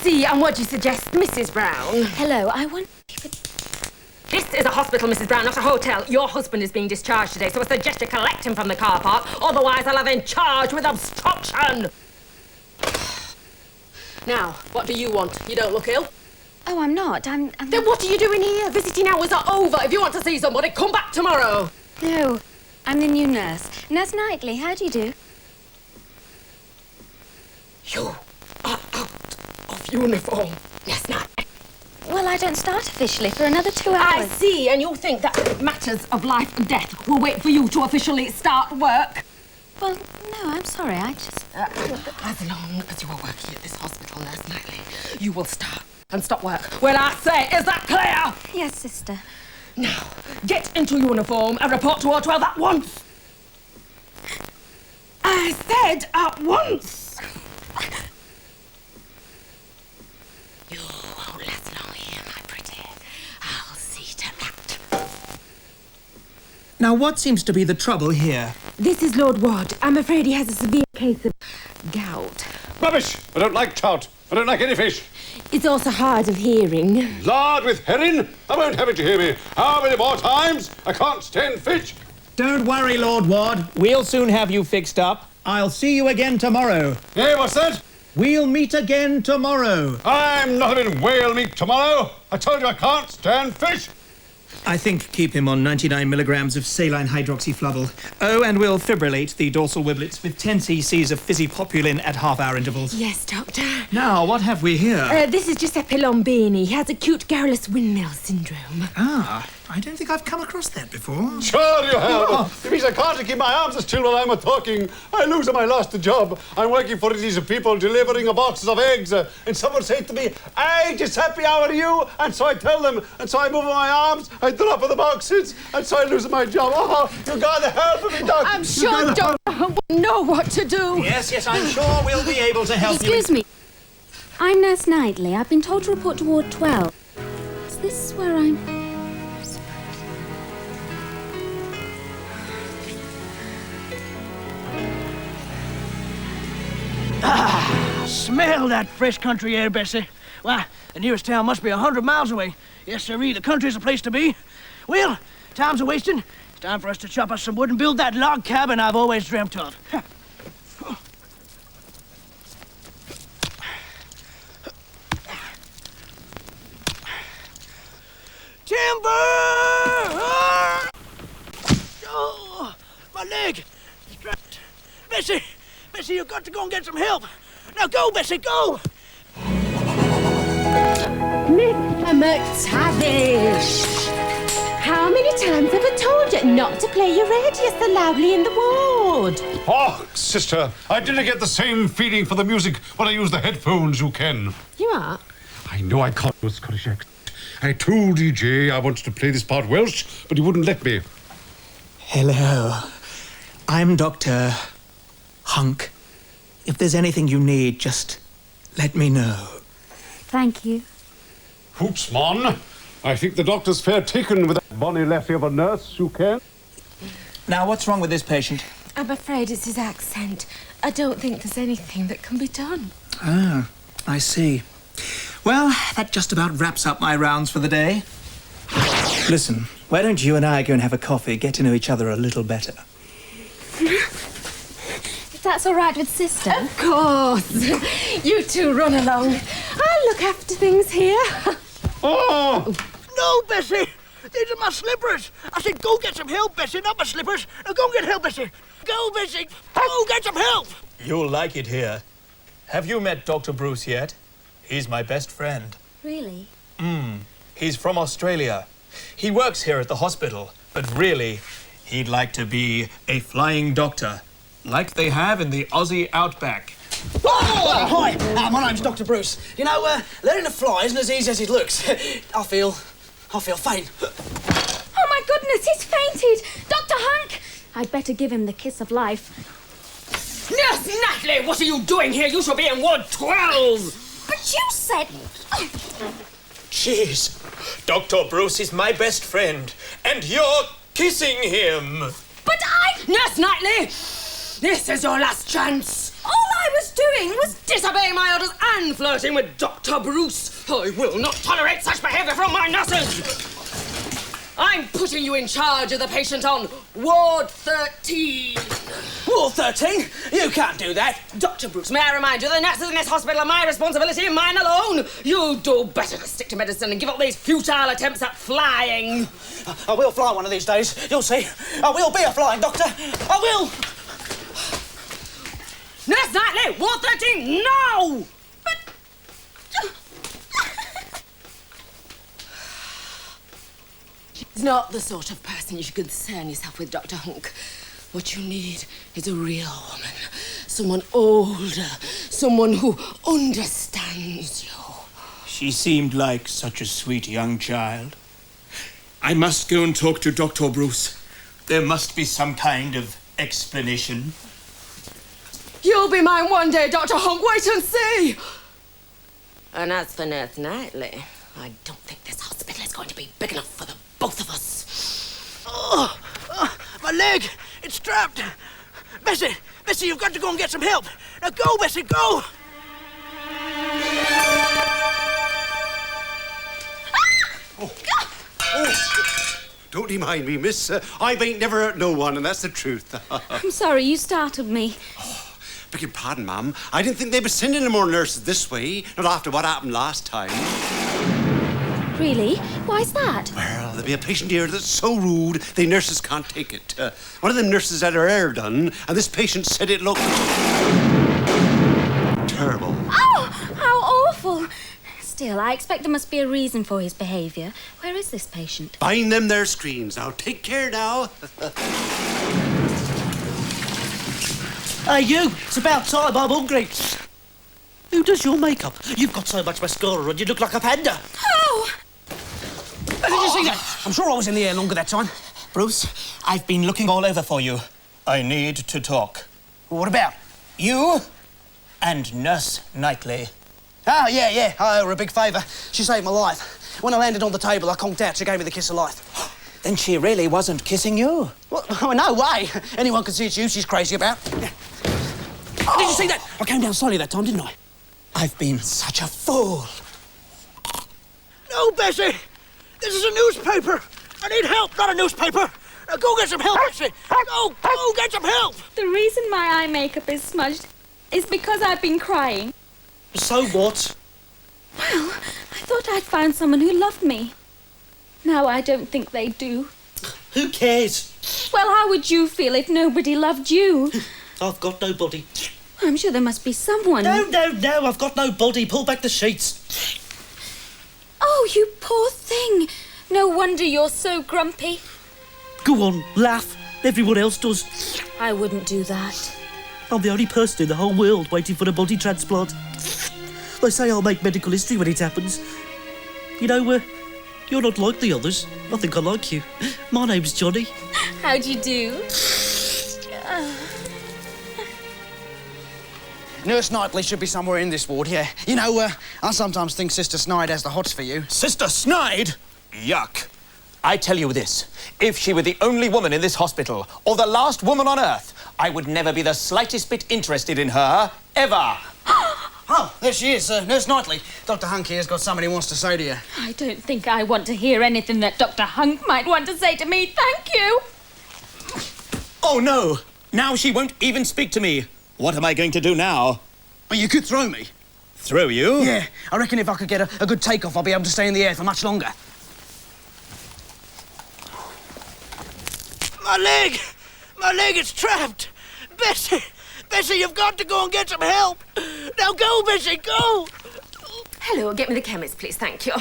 see, and what do you suggest, Mrs. Brown? Hello, I want... This is a hospital, Mrs. Brown, not a hotel. Your husband is being discharged today, so I suggest you collect him from the car park. Otherwise, I'll have him charged with obstruction. Now, what do you want? You don't look ill. Oh, I'm not. I'm Then what are you doing here? Visiting hours are over. If you want to see somebody, come back tomorrow. No, I'm the new nurse. Nurse Knightley, how do you do? You are out of uniform, Nurse Knightley. Well, I don't start officially for another 2 hours. I see, and you think that matters of life and death will wait for you to officially start work? Well, no, I'm sorry, I just... As long as you are working at this hospital, Nurse Knightley, you will start and stop work when I say, is that clear? Yes, sister. Now, get into uniform and report to Ward 12 at once. I said at once. You won't last long here, my pretty. I'll see to that. Now, what seems to be the trouble here? This is Lord Ward. I'm afraid he has a severe case of gout. Rubbish! I don't like trout. I don't like any fish. It's also hard of hearing. Lard with herring? I won't have it, you hear me. How many more times? I can't stand fish. Don't worry, Lord Ward. We'll soon have you fixed up. I'll see you again tomorrow. Hey, what's that? We'll meet again tomorrow. I'm not having whale meat tomorrow. I told you I can't stand fish. I think keep him on 99 milligrams of saline hydroxyfluvil. Oh, and we'll fibrillate the dorsal wiblets with 10 cc's of fizzy populin at half-hour intervals. Yes, Doctor. Now, what have we here? This is Giuseppe Lombini. He has acute garrulous windmill syndrome. Ah, I don't think I've come across that before. Sure you have. It means I can't keep my arms still while I'm talking. I lose them, I lost the job. I'm working for these people delivering a boxes of eggs. And someone said to me, "Hey, Giuseppe, how are you?" And so I tell them. And so I move my arms. I drop the boxes. And so I lose my job. Oh, you gotta help me, Doc. I'm sure Doctor will know what to do. Yes, I'm sure we'll be able to help you. Excuse me. I'm Nurse Knightley. I've been told to report to Ward 12. Is this where I'm... Smell that fresh country air, Bessie. Why, the nearest town must be 100 miles away. Yes, sirree, the country's the place to be. Well, time's a-wasting. It's time for us to chop us some wood and build that log cabin I've always dreamt of. Timber! Oh, my leg! Bessie! Bessie, you've got to go and get some help! Now go, Bessie, go! Mr. McTavish! How many times have I told you not to play your radio so loudly in the ward? Oh, sister, I didn't get the same feeling for the music when I use the headphones you can. You are? I know I can't do a Scottish accent. I told DJ I wanted to play this part Welsh, but he wouldn't let me. Hello. I'm Dr. Hunk. If there's anything you need, just let me know. Thank you. Hoots, mon. I think the doctor's fair taken with that bonny leffy of a nurse, you can. Now, what's wrong with this patient? I'm afraid it's his accent. I don't think there's anything that can be done. Ah, I see. Well, that just about wraps up my rounds for the day. Listen, why don't you and I go and have a coffee, get to know each other a little better? If that's all right with Sister. Of course. You two run along. I'll look after things here. Oh! No, Bessie! These are my slippers! I said go get some help, Bessie, not my slippers! Now go get help, Bessie! Go, Bessie! Go get some help! You'll like it here. Have you met Dr. Bruce yet? He's my best friend. Really? He's from Australia. He works here at the hospital, but really, he'd like to be a flying doctor, like they have in the Aussie outback. Oh, hi, my name's Dr. Bruce. You know, learning to fly isn't as easy as it looks. I feel faint. Oh, my goodness, he's fainted! Dr. Hunk! I'd better give him the kiss of life. Nurse Natalie, what are you doing here? You should be in Ward 12. But you said... Jeez, Dr. Bruce is my best friend, and you're kissing him. But I... Nurse Knightley, this is your last chance. All I was doing was... Disobeying my orders and flirting with Dr. Bruce. I will not tolerate such behaviour from my nurses. I'm putting you in charge of the patient on Ward 13. Ward 13? You can't do that. Dr. Bruce, may I remind you, the nurses in this hospital are my responsibility and mine alone. You do better to stick to medicine and give up these futile attempts at flying. I will fly one of these days. You'll see. I will be a flying doctor. I will. Nurse Knightley, Ward 13, no! He's not the sort of person you should concern yourself with, Dr. Hunk. What you need is a real woman. Someone older. Someone who understands you. She seemed like such a sweet young child. I must go and talk to Dr. Bruce. There must be some kind of explanation. You'll be mine one day, Dr. Hunk. Wait and see. And as for Nurse Knightley, I don't think this hospital is going to be big enough for the both of us. Oh, my leg! It's trapped! Bessie! Bessie, you've got to go and get some help! Now go, Bessie, go! Don't you mind me, miss. I ain't never hurt no one, and that's the truth. I'm sorry, you startled me. Beg your pardon, ma'am. I didn't think they'd be sending any more nurses this way, not after what happened last time. Really? Why's that? Well, there'll be a patient here that's so rude, the nurses can't take it. One of them nurses had her hair done, and this patient said it looked... terrible. Oh, how awful. Still, I expect there must be a reason for his behaviour. Where is this patient? Bind them their screens. Now, take care now. Hey, you! It's about time I'm hungry. Who does your makeup? You've got so much mascara on, you look like a panda. Oh! Did you see that? I'm sure I was in the air longer that time. Bruce, I've been looking all over for you. I need to talk. What about? You and Nurse Knightley. Oh, yeah. I owe her a big favour. She saved my life. When I landed on the table, I conked out. She gave me the kiss of life. Then she really wasn't kissing you. Well, no way. Anyone can see it's you she's crazy about. Oh. Did you see that? I came down slowly that time, didn't I? I've been such a fool. No, Bessie! This is a newspaper! I need help, not a newspaper! Now go get some help, Bessie! Go get some help! The reason my eye makeup is smudged is because I've been crying. So what? Well, I thought I'd found someone who loved me. Now I don't think they do. Who cares? Well, how would you feel if nobody loved you? I've got no body. I'm sure there must be someone. No, I've got no body. Pull back the sheets. Oh, you poor thing. No wonder you're so grumpy. Go on, laugh. Everyone else does. I wouldn't do that. I'm the only person in the whole world waiting for a body transplant. They say I'll make medical history when it happens. You know, you're not like the others. I think I like you. My name's Johnny. How'd you do? Nurse Knightley should be somewhere in this ward, yeah. You know, I sometimes think Sister Snide has the hots for you. Sister Snide? Yuck. I tell you this, if she were the only woman in this hospital, or the last woman on Earth, I would never be the slightest bit interested in her, ever. Oh, there she is, Nurse Knightley. Dr. Hunk here's got something he wants to say to you. I don't think I want to hear anything that Dr. Hunk might want to say to me. Thank you. Oh, no. Now she won't even speak to me. What am I going to do now? Well, you could throw me. Throw you? Yeah, I reckon if I could get a good takeoff, I'll be able to stay in the air for much longer. My leg! My leg is trapped! Bessie! Bessie, you've got to go and get some help! Now go, Bessie, go! Hello, get me the chemist, please, thank you.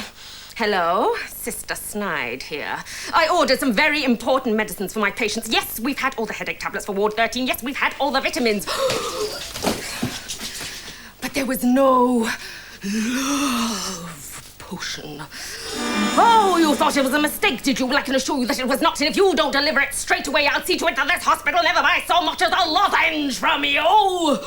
Hello, Sister Snide here. I ordered some very important medicines for my patients. Yes, we've had all the headache tablets for Ward 13. Yes, we've had all the vitamins. But there was no love potion. Oh, you thought it was a mistake, did you? Well, I can assure you that it was not. And if you don't deliver it straight away, I'll see to it that this hospital never buys so much as a lozenge from you.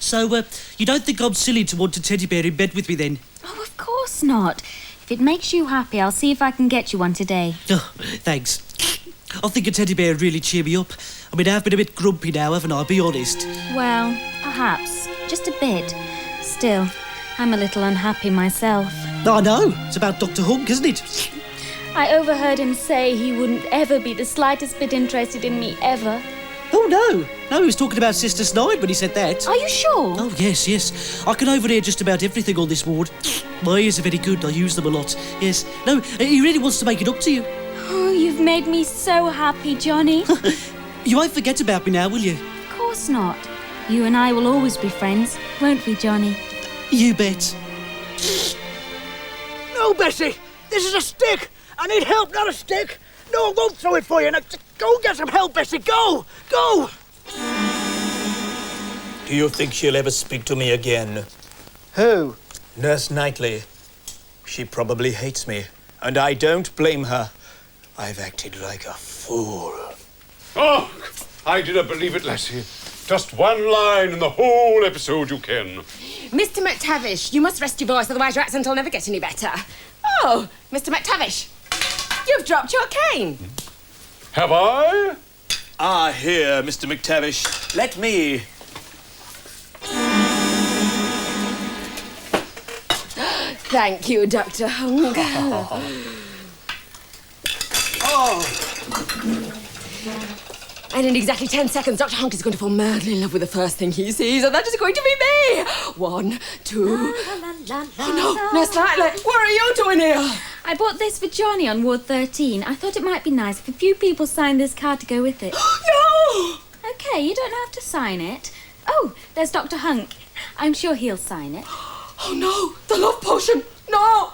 So, you don't think I'm silly to want a teddy bear in bed with me, then? Oh, of course not. If it makes you happy, I'll see if I can get you one today. Oh, thanks. I think a teddy bear would really cheer me up. I mean, I've been a bit grumpy now, haven't I? Be honest. Well, perhaps. Just a bit. Still, I'm a little unhappy myself. I know. It's about Dr. Hunk, isn't it? I overheard him say he wouldn't ever be the slightest bit interested in me, ever. Oh, no. No, he was talking about Sister Snide when he said that. Are you sure? Oh, yes. I can overhear just about everything on this ward. My ears are very good. I use them a lot. Yes. No, he really wants to make it up to you. Oh, you've made me so happy, Johnny. You won't forget about me now, will you? Of course not. You and I will always be friends, won't we, Johnny? You bet. No, Bessie! This is a stick! I need help, not a stick! No, I won't throw it for you. Now, go get some help, Bessie. Go! Go! Do you think she'll ever speak to me again? Who? Nurse Knightley. She probably hates me, and I don't blame her. I've acted like a fool. Oh, I didn't believe it, lassie. Just one line in the whole episode, you can. Mr. McTavish, you must rest your voice, otherwise your accent will never get any better. Oh, Mr. McTavish, you've dropped your cane. Have I? Ah, here, Mr. McTavish. Let me. Thank you, Dr. Hunk. And in exactly 10 seconds, Dr. Hunk is going to fall madly in love with the first thing he sees, and that is going to be me. 1, 2... Oh, no, Nurse Knightley, what are you doing here? I bought this for Johnny on Ward 13. I thought it might be nice if a few people signed this card to go with it. No! OK, you don't have to sign it. Oh, there's Dr. Hunk. I'm sure he'll sign it. Oh, no, the love potion. No!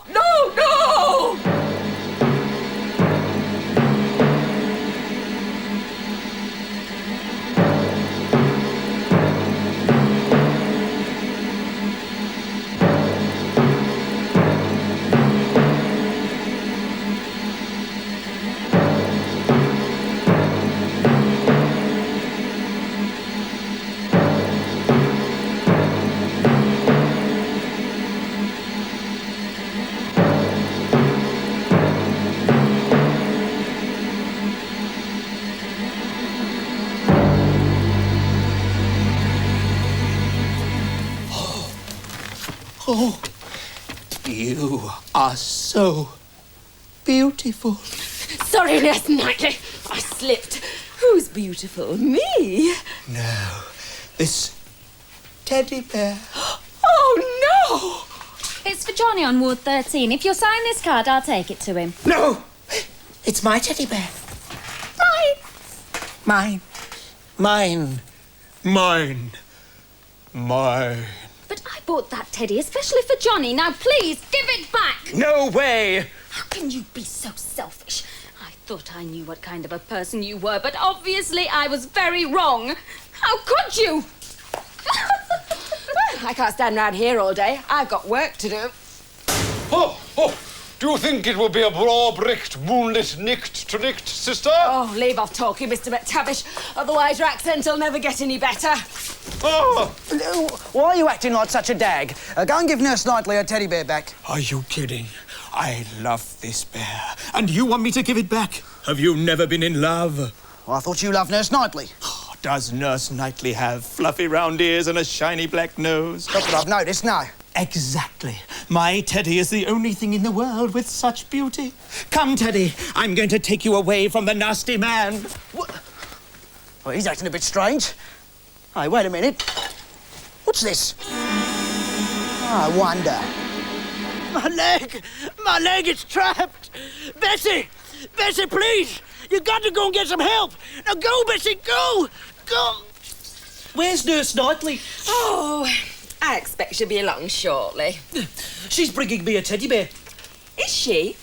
Oh, you are so beautiful. Sorry, Nurse Knightley, I slipped. Who's beautiful? Me? No, this teddy bear. Oh, no! It's for Johnny on Ward 13. If you'll sign this card, I'll take it to him. No! It's my teddy bear. Mine. But I bought that teddy especially for Johnny. Now, please, give it back! No way! How can you be so selfish? I thought I knew what kind of a person you were, but obviously I was very wrong. How could you? I can't stand round here all day. I've got work to do. Oh, do you think it will be a broad-bricked, moonlit, nicked, sister? Oh, leave off talking, Mr. McTavish. Otherwise your accent will never get any better. Oh! Why are you acting like such a dag? Go and give Nurse Knightley her teddy bear back. Are you kidding? I love this bear, and you want me to give it back? Have you never been in love? Well, I thought you loved Nurse Knightley. Does Nurse Knightley have fluffy round ears and a shiny black nose? That's what I've noticed, no. Exactly. My Teddy is the only thing in the world with such beauty. Come, Teddy, I'm going to take you away from the nasty man. What? Well, he's acting a bit strange. Hey, wait a minute. What's this? I wonder. My leg is trapped. Bessie, please. You got to go and get some help. Now go, Bessie, go. Where's Nurse Knightley? Oh, I expect she'll be along shortly. She's bringing me a teddy bear. Is she?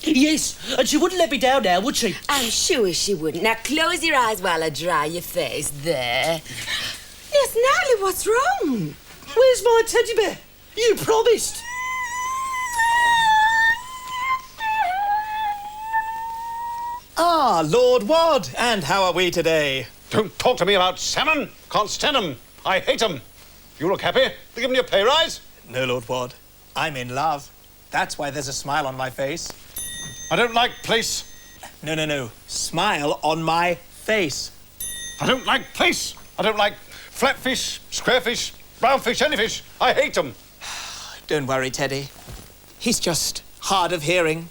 Yes, and she wouldn't let me down now, would she? I'm sure she wouldn't. Now close your eyes while I dry your face. There. Yes, Natalie, what's wrong? Where's my teddy bear? You promised. Ah, Lord Wad, and how are we today? Don't talk to me about salmon. Can't stand 'em. I hate 'em. You look happy. They're giving you a pay rise? No, Lord Wad. I'm in love. That's why there's a smile on my face. I don't like place. No. Smile on my face. I don't like place. I don't like flatfish, squarefish, brownfish, any fish. I hate them. Don't worry, Teddy. He's just hard of hearing.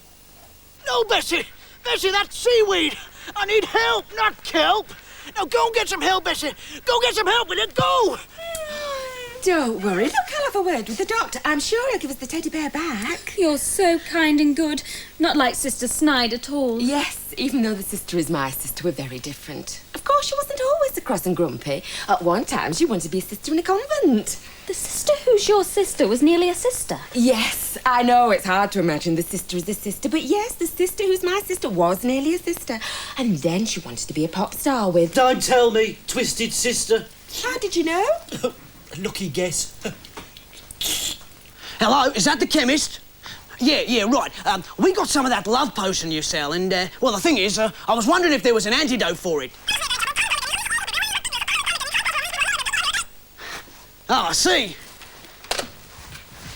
No, Bessie! Bessie, that's seaweed! I need help, not kelp! Now go and get some help, Bessie! Go get some help, will you? Go! Don't worry. Look, I'll have a word with the doctor. I'm sure he'll give us the teddy bear back. You're so kind and good. Not like Sister Snide at all. Yes, even though the sister is my sister, we're very different. Of course, she wasn't always so cross and grumpy. At one time, she wanted to be a sister in a convent. The sister who's your sister was nearly a sister. Yes, I know it's hard to imagine the sister as a sister, but yes, the sister who's my sister was nearly a sister. And then she wanted to be a pop star with... Don't tell me, twisted sister. How did you know? Lucky guess. Hello, is that the chemist? Yeah, right. We got some of that love potion you sell, and, well, the thing is, I was wondering if there was an antidote for it. Oh, I see.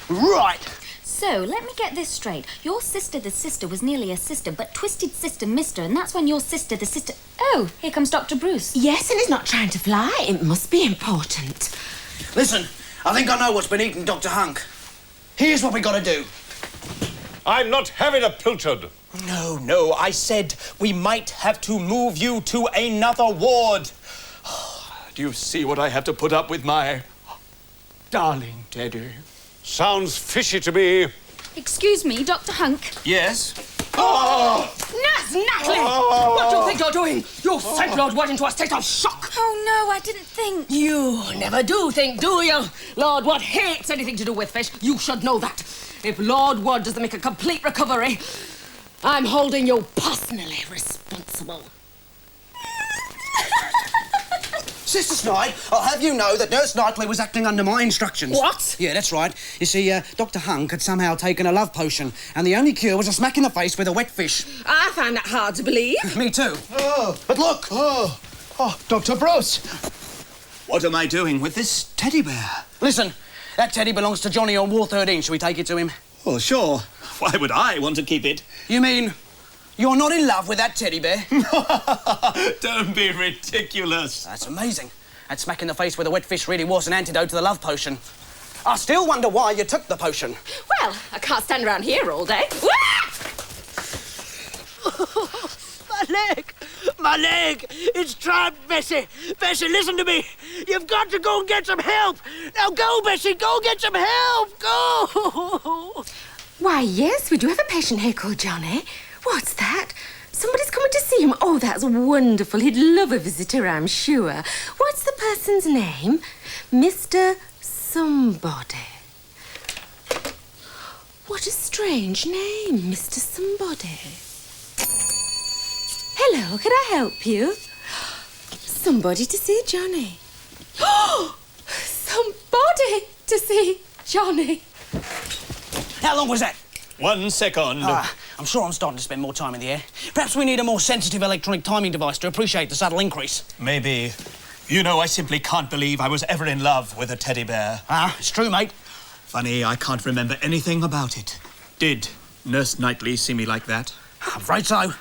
Right. So, let me get this straight. Your sister, the sister, was nearly a sister, but twisted sister missed her, and that's when your sister, the sister... Oh, here comes Dr. Bruce. Yes, and he's not trying to fly. It must be important. Listen, I think I know what's been eating Dr. Hunk. Here's what we gotta do. I'm not having a pilchard. No, I said we might have to move you to another ward. Do you see what I have to put up with, my darling Teddy? Sounds fishy to me. Excuse me, Dr. Hunk. Yes? Natalie! What do you think you're doing? You sent Lord Wood into a state of shock. Oh, no, I didn't think. You never do think, do you? Lord Wood hates anything to do with fish. You should know that. If Lord Wood doesn't make a complete recovery, I'm holding you personally responsible. Sister Snide, I'll have you know that Nurse Knightley was acting under my instructions. What? Yeah, that's right. You see, Dr. Hunk had somehow taken a love potion, and the only cure was a smack in the face with a wet fish. I find that hard to believe. Me too. Oh. But look! Oh, Dr. Bruce. What am I doing with this teddy bear? Listen, that teddy belongs to Johnny on Wall 13. Shall we take it to him? Well, sure. Why would I want to keep it? You mean you're not in love with that teddy bear? Don't be ridiculous. That's amazing. That smack in the face with a wet fish really was an antidote to the love potion. I still wonder why you took the potion. Well, I can't stand around here all day. My leg! It's trapped, Bessie! Bessie, listen to me! You've got to go and get some help! Now go, Bessie, go get some help! Go! Why, yes, we do have a patient here called Johnny. What's that? Somebody's coming to see him. Oh, that's wonderful. He'd love a visitor, I'm sure. What's the person's name? Mr. Somebody. What a strange name, Mr. Somebody. Hello, can I help you? Somebody to see Johnny. Oh, somebody to see Johnny. How long was that? 1 second. I'm sure I'm starting to spend more time in the air. Perhaps we need a more sensitive electronic timing device to appreciate the subtle increase. Maybe. You know, I simply can't believe I was ever in love with a teddy bear. It's true, mate. Funny, I can't remember anything about it. Did Nurse Knightley see me like that? I'm afraid so.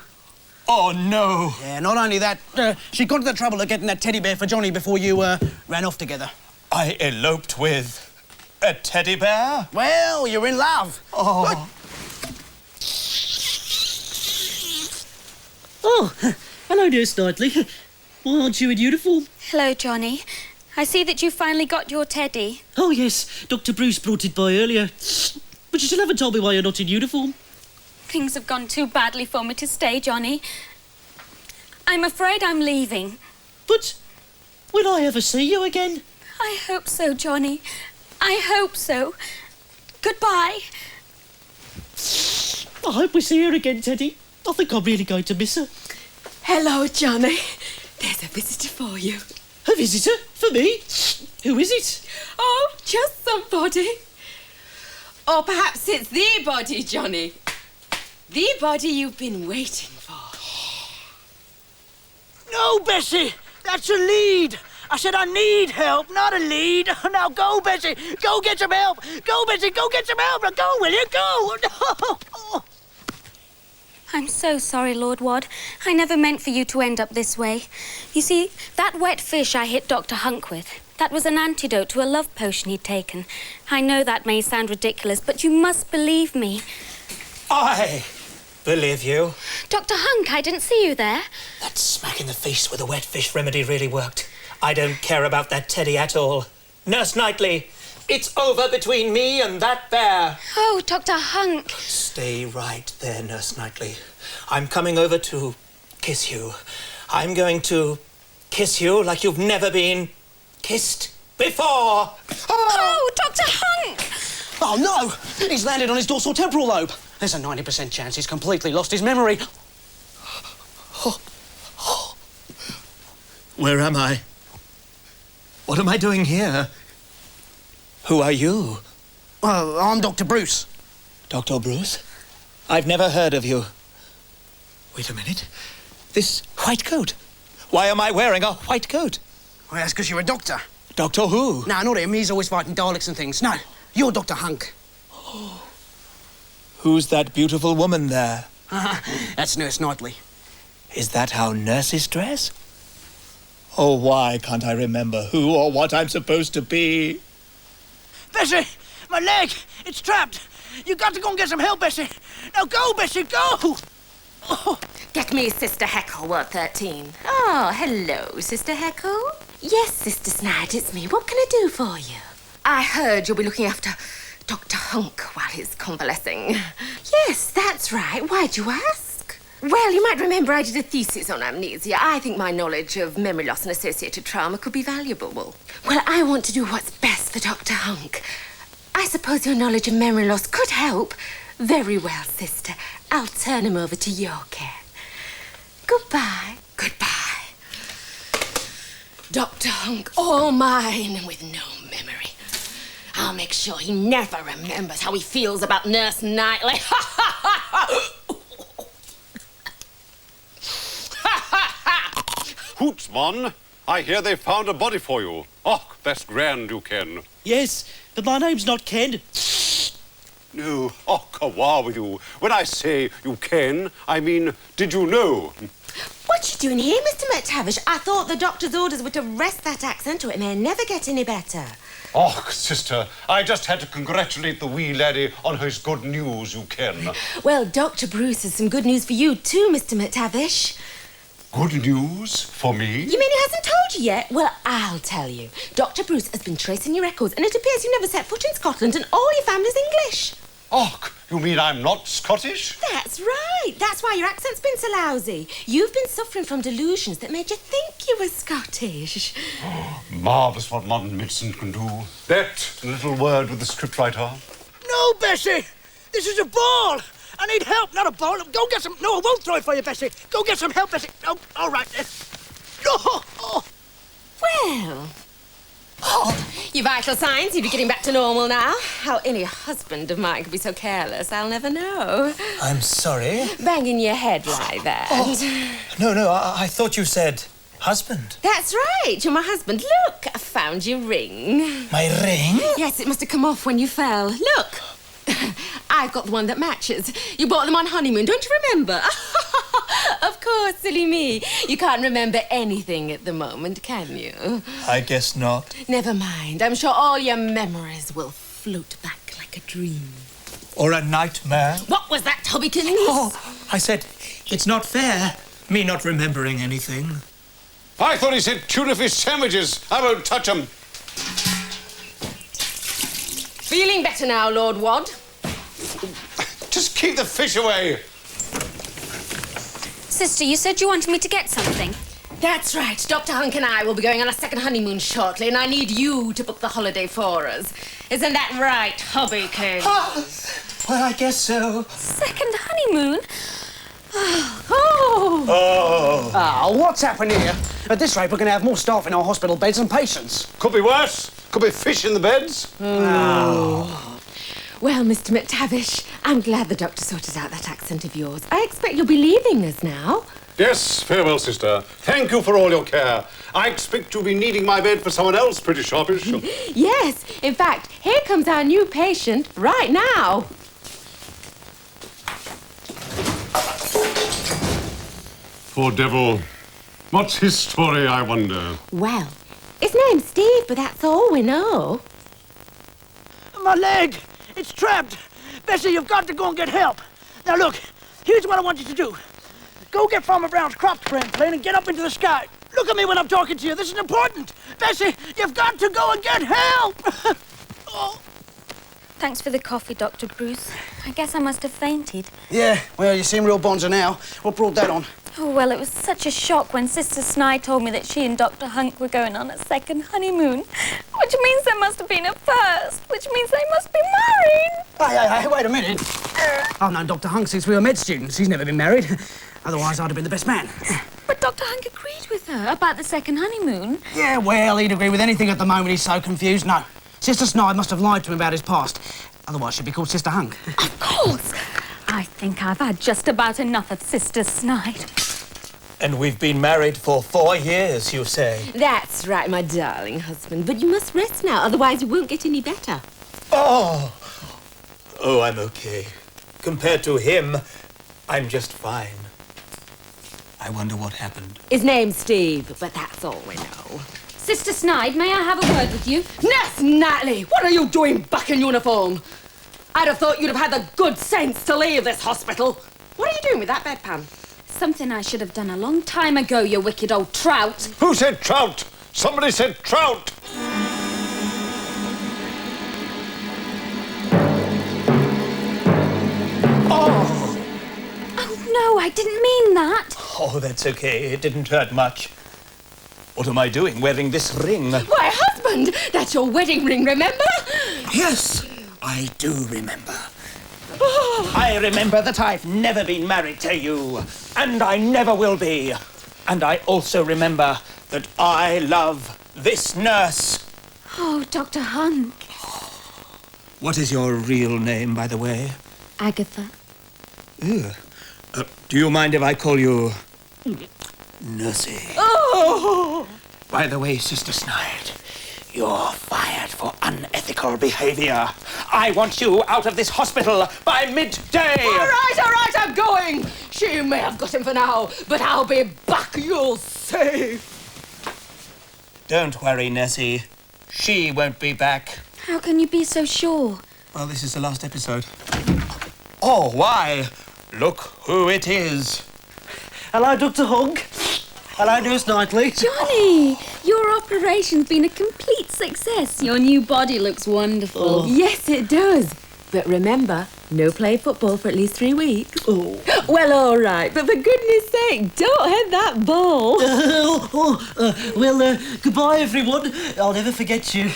Oh, no. Yeah, not only that, she got to the trouble of getting that teddy bear for Johnny before you, ran off together. I eloped with a teddy bear? Well, you're in love. Oh. Oh, hello, Nurse Knightley. Why aren't you in uniform? Hello, Johnny. I see that you finally got your teddy. Oh, yes. Dr. Bruce brought it by earlier. But you still haven't told me why you're not in uniform. Things have gone too badly for me to stay, Johnny. I'm afraid I'm leaving. But will I ever see you again? I hope so, Johnny. I hope so. Goodbye. I hope we see her again, Teddy. I think I'm really going to miss her. Hello, Johnny. There's a visitor for you. A visitor? For me? Who is it? Oh, just somebody. Or perhaps it's the body, Johnny. The body you've been waiting for. No, Bessie! That's a lead! I said I need help, not a lead. Now go, Bessie! Go get some help! Go, Bessie, go get some help! Now go, will you? Go! I'm so sorry, Lord Wad. I never meant for you to end up this way. You see, that wet fish I hit Dr. Hunk with, that was an antidote to a love potion he'd taken. I know that may sound ridiculous, but you must believe me. I believe you. Dr. Hunk, I didn't see you there. That smack in the face with the wet fish remedy really worked. I don't care about that teddy at all. Nurse Knightley, it's over between me and that bear. Oh, Dr. Hunk. Stay right there, Nurse Knightley. I'm coming over to kiss you. I'm going to kiss you like you've never been kissed before. Oh, Dr. Hunk! Oh, no! He's landed on his dorsal temporal lobe. There's a 90% chance he's completely lost his memory. Where am I? What am I doing here? Who are you? Well, I'm Dr. Bruce. Dr. Bruce? I've never heard of you. Wait a minute. This white coat. Why am I wearing a white coat? Well, that's because you're a doctor. Doctor who? No, not him. He's always fighting Daleks and things. No, you're Dr. Hunk. Who's that beautiful woman there? That's Nurse Knightley. Is that how nurses dress? Oh, why can't I remember who or what I'm supposed to be? Bessie, my leg, it's trapped. You got to go and get some help, Bessie. Now go, Bessie, go! Oh. Get me Sister Heckle, Ward 13. Oh, hello, Sister Heckle. Yes, Sister Snide, it's me. What can I do for you? I heard you'll be looking after Dr. Hunk while he's convalescing. Yes, that's right. Why'd you ask? Well, you might remember I did a thesis on amnesia. I think my knowledge of memory loss and associated trauma could be valuable. Well, I want to do what's best for Dr. Hunk. I suppose your knowledge of memory loss could help. Very well, sister. I'll turn him over to your care. Goodbye. Goodbye. Dr. Hunk, all mine and with no memory. I'll make sure he never remembers how he feels about Nurse Knightley. Hootsman, I hear they found a body for you. Oh, that's grand, you Ken. Yes, but my name's not Ken. No, oh, kawa with you. When I say you Ken, I mean, did you know? What you doing here, Mr. McTavish? I thought the doctor's orders were to rest that accent or it may never get any better. Oh, sister, I just had to congratulate the wee laddie on his good news, you Ken. Well, Dr. Bruce has some good news for you too, Mr. McTavish. Good news for me? You mean he hasn't told you yet? Well, I'll tell you. Dr. Bruce has been tracing your records and it appears you never set foot in Scotland and all your family's English. Oh, you mean I'm not Scottish? That's right. That's why your accent's been so lousy. You've been suffering from delusions that made you think you were Scottish. Oh, marvellous what modern medicine can do. That little word with the scriptwriter. No, Bessie! This is a ball! I need help, not a ball. Go get some... No, I won't throw it for you, Bessie. Go get some help, Bessie. Oh, all right. Oh. Well... Oh, your vital signs seem to be getting back to normal now. How any husband of mine could be so careless, I'll never know. I'm sorry. Banging your head like that. Oh, no, I thought you said husband. That's right, you're my husband. Look, I found your ring. My ring? Yes, it must have come off when you fell. Look, I've got the one that matches. You bought them on honeymoon, don't you remember? Of course, silly me. You can't remember anything at the moment, can you? I guess not. Never mind. I'm sure all your memories will float back like a dream. Or a nightmare. What was that, Tobbykins? Oh, I said, it's not fair, me not remembering anything. I thought he said tuna fish sandwiches. I won't touch them. Feeling better now, Lord Wad? Just keep the fish away. Sister, you said you wanted me to get something. That's right. Dr. Hunk and I will be going on a second honeymoon shortly, and I need you to book the holiday for us. Isn't that right, Hobbykins? Well, I guess so. Second honeymoon? What's happened here? At this rate, we're going to have more staff in our hospital beds than patients. Could be worse. Could be fish in the beds. Well, Mr. McTavish, I'm glad the doctor sorted out that accent of yours. I expect you'll be leaving us now. Yes, farewell, sister. Thank you for all your care. I expect you'll be needing my bed for someone else pretty sharpish. Yes, in fact, here comes our new patient right now. Poor devil. What's his story, I wonder? Well, his name's Steve, but that's all we know. My leg! It's trapped! Bessie, you've got to go and get help. Now look, here's what I want you to do. Go get Farmer Brown's crop spraying plane and get up into the sky. Look at me when I'm talking to you. This is important. Bessie, you've got to go and get help! Oh. Thanks for the coffee, Dr. Bruce. I guess I must have fainted. Yeah, well, you seem real bonzer now. What brought that on? Oh, well, it was such a shock when Sister Snide told me that she and Dr. Hunk were going on a second honeymoon. Which means there must have been a first. Which means they must be married. Hey, wait a minute. I've known Dr. Hunk since we were med students. He's never been married. Otherwise, I'd have been the best man. But Dr. Hunk agreed with her about the second honeymoon. Yeah, well, he'd agree with anything at the moment. He's so confused. No, Sister Snide must have lied to him about his past. Otherwise, she'd be called Sister Hunk. Of course. I think I've had just about enough of Sister Snide. And we've been married for 4 years, you say? That's right, my darling husband. But you must rest now, otherwise you won't get any better. Oh, I'm okay. Compared to him, I'm just fine. I wonder what happened. His name's Steve, but that's all we know. Sister Snide, may I have a word with you? Nurse Natalie, what are you doing back in uniform? I'd have thought you'd have had the good sense to leave this hospital. What are you doing with that bedpan? Something I should have done a long time ago, you wicked old trout. Who said trout? Somebody said trout. Oh, no, I didn't mean that. Oh, that's okay. It didn't hurt much. What am I doing wearing this ring? Why, husband, that's your wedding ring, remember? Yes, I do remember. I remember that I've never been married to you, and I never will be. And I also remember that I love this nurse. Oh, Dr. Hunk. What is your real name, by the way? Agatha. Do you mind if I call you Nursey? Oh! By the way, Sister Snide, you're fired for unethical behavior. I want you out of this hospital by midday. All right, I'm going. She may have got him for now, but I'll be back, you'll see. Don't worry, Nessie. She won't be back. How can you be so sure? Well, this is the last episode. Oh, why? Look who it is. Hello, Dr. Hunk. Hello, Nurse Knightley. Johnny, your operation's been a complete success. Your new body looks wonderful. Oh. Yes, it does. But remember, no play football for at least 3 weeks. Oh. Well, all right, but for goodness sake, don't hit that ball. Goodbye, everyone. I'll never forget you.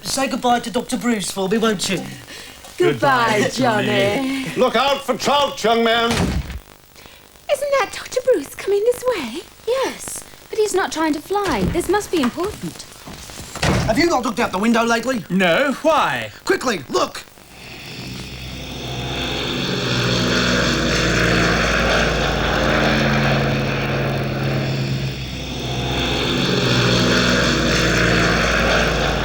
Say goodbye to Dr. Bruce for me, won't you? Goodbye, Johnny. Look out for trout, young man. Isn't that Dr. Bruce coming this way? Yes, but he's not trying to fly. This must be important. Have you not looked out the window lately? No, why? Quickly, look.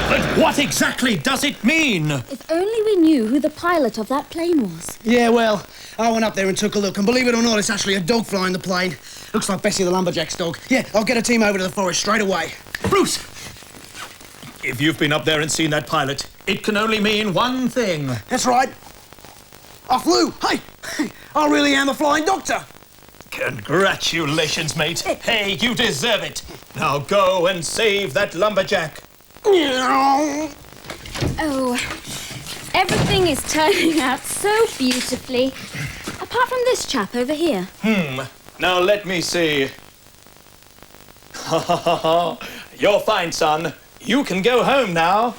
But what exactly does it mean? If only we knew who the pilot of that plane was. Yeah, well, I went up there and took a look, and believe it or not, it's actually a dog flying the plane. Looks like Bessie the lumberjack's dog. Yeah, I'll get a team over to the forest straight away. Bruce! If you've been up there and seen that pilot, it can only mean one thing. That's right. I flew. Hey, I really am a flying doctor. Congratulations, mate. Hey, you deserve it. Now go and save that lumberjack. Oh, everything is turning out so beautifully. Apart from this chap over here. Now let me see. You're fine, son. You can go home now.